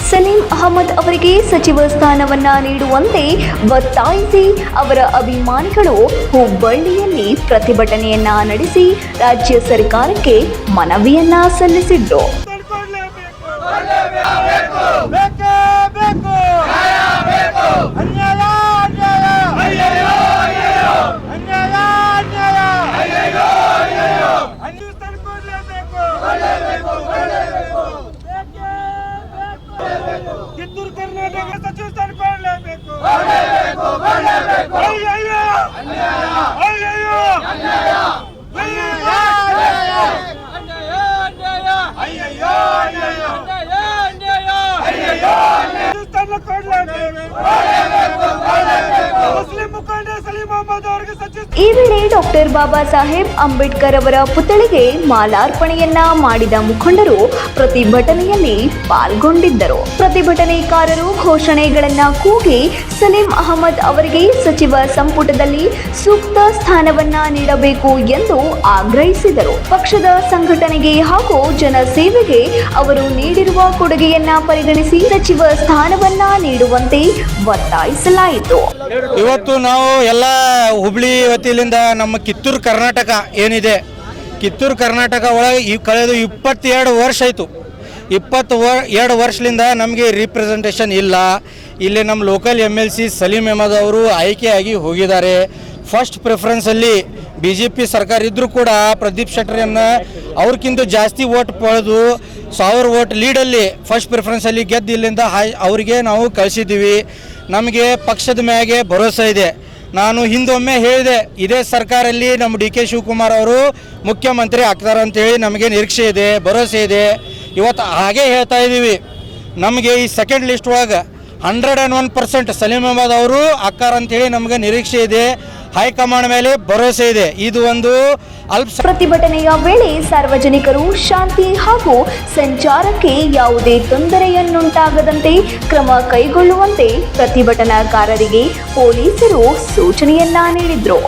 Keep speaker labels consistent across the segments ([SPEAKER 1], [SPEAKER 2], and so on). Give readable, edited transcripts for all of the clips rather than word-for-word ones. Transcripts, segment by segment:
[SPEAKER 1] ಸಲೀಂ ಅಹಮದ್ ಅವರಿಗೆ ಸಚಿವ ಸ್ಥಾನವನ್ನ ನೀಡುವಂತೆ ಒತ್ತಾಯಿಸಿ ಅವರ ಅಭಿಮಾನಿಗಳು ಹುಬ್ಬಳ್ಳಿಯಲ್ಲಿ ಪ್ರತಿಭಟನೆಯನ್ನ ನಡೆಸಿ ರಾಜ್ಯ ಸರ್ಕಾರಕ್ಕೆ ಮನವಿಯನ್ನ ಸಲ್ಲಿಸಿದ್ರು.
[SPEAKER 2] ಕಿತ್ತೂರು ಕರ್ನಾಟಕ ಸಚಿವ ಸ್ಥಾನ ಕೊಡಲೇಬೇಕು. ಮುಸ್ಲಿಂ ಮುಖಂಡ ಸಲೀಂ ಅಹಮದ್ ಅವರಿಗೆ ಸಚಿವ.
[SPEAKER 1] ಈ ವೇಳೆ ಡಾಕ್ಟರ್ ಬಾಬಾ ಸಾಹೇಬ್ ಅಂಬೇಡ್ಕರ್ ಅವರ ಪುತ್ಥಳಿಗೆ ಮಾಲಾರ್ಪಣೆಯನ್ನ ಮಾಡಿದ ಮುಖಂಡರು ಪ್ರತಿಭಟನೆಯಲ್ಲಿ ಪಾಲ್ಗೊಂಡಿದ್ದರು. ಪ್ರತಿಭಟನೆಕಾರರು ಘೋಷಣೆಗಳನ್ನ ಕೂಗಿ ಸಲೀಂ ಅಹಮದ್ ಅವರಿಗೆ ಸಚಿವ ಸಂಪುಟದಲ್ಲಿ ಸೂಕ್ತ ಸ್ಥಾನವನ್ನ ನೀಡಬೇಕು ಎಂದು ಆಗ್ರಹಿಸಿದರು. ಪಕ್ಷದ ಸಂಘಟನೆಗೆ ಹಾಗೂ ಜನಸೇವೆಗೆ ಅವರು ನೀಡಿರುವ ಕೊಡುಗೆಯನ್ನ ಪರಿಗಣಿಸಿ ಸಚಿವ ಸ್ಥಾನವನ್ನ ನೀಡುವಂತೆ ಒತ್ತಾಯಿಸಲಾಯಿತು.
[SPEAKER 3] ಇವತ್ತು ನಾವು ಎಲ್ಲ ಹುಬ್ಳಿ ವತಿಯಿಂದ ನಮ್ಮ ಕಿತ್ತೂರು ಕರ್ನಾಟಕ ಏನಿದೆ, ಕಿತ್ತೂರು ಕರ್ನಾಟಕ ಒಳಗೆ ಕಳೆದ 22 ವರ್ಷ ಆಯಿತು. 22 ವರ್ಷದಿಂದ ನಮಗೆ ರಿಪ್ರೆಸೆಂಟೇಷನ್ ಇಲ್ಲ. ಇಲ್ಲಿ ನಮ್ಮ ಲೋಕಲ್ MLC ಸಲೀಂ ಅಹಮದ್ ಅವರು ಆಯ್ಕೆಯಾಗಿ ಹೋಗಿದ್ದಾರೆ. ಫಸ್ಟ್ ಪ್ರಿಫರೆನ್ಸಲ್ಲಿ BJP ಸರ್ಕಾರ ಇದ್ದರೂ ಕೂಡ ಪ್ರದೀಪ್ ಶೆಟ್ಟರನ್ನು ಅವ್ರಿಗಿಂತ ಜಾಸ್ತಿ ವೋಟ್ ಪಡೆದು 1000 ವೋಟ್ ಲೀಡಲ್ಲಿ ಫಸ್ಟ್ ಪ್ರಿಫರೆನ್ಸಲ್ಲಿ ಗೆದ್ದು ಇಲ್ಲಿಂದ ಅವರಿಗೆ ನಾವು ಕಳಿಸಿದ್ದೀವಿ. ನಮಗೆ ಪಕ್ಷದ ಮ್ಯಾಗೆ ಭರೋಸೆ ಇದೆ. ನಾನು ಹಿಂದೊಮ್ಮೆ ಹೇಳಿದೆ, ಇದೇ ಸರ್ಕಾರಲ್ಲಿ ನಮ್ಮ DK ಶಿವಕುಮಾರ್ ಅವರು ಮುಖ್ಯಮಂತ್ರಿ ಆಗ್ತಾರೆ ಅಂತೇಳಿ ನಮಗೆ ನಿರೀಕ್ಷೆ ಇದೆ, ಭರೋಸೆ ಇದೆ. ಇವತ್ತು ಹಾಗೆ ಹೇಳ್ತಾ ಇದ್ದೀವಿ. ನಮಗೆ ಈ ಸೆಕೆಂಡ್ ಲಿಸ್ಟ್ ಒಳಗೆ 101% ಸಲೀಂ ಅಹಮದ್ ಅವರು ಆಗ್ತಾರೆ ಅಂತೇಳಿ ನಮಗೆ ನಿರೀಕ್ಷೆ ಇದೆ. ಹೈಕಮಾಂಡ್ ಮೇಲೆ ಭರೋಸೆ ಇದೆ. ಇದು ಒಂದು
[SPEAKER 1] ಪ್ರತಿಭಟನೆಯ ವೇಳೆ ಸಾರ್ವಜನಿಕರು ಶಾಂತಿ ಹಾಗೂ ಸಂಚಾರಕ್ಕೆ ಯಾವುದೇ ತೊಂದರೆಯನ್ನುಂಟಾಗದಂತೆ ಕ್ರಮ ಕೈಗೊಳ್ಳುವಂತೆ ಪ್ರತಿಭಟನಾಕಾರರಿಗೆ ಪೊಲೀಸರು ಸೂಚನೆಯನ್ನ ನೀಡಿದ್ರು.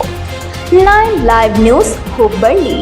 [SPEAKER 1] 9 ಲೈವ್ ನ್ಯೂಸ್ ಹುಬ್ಬಳ್ಳಿ.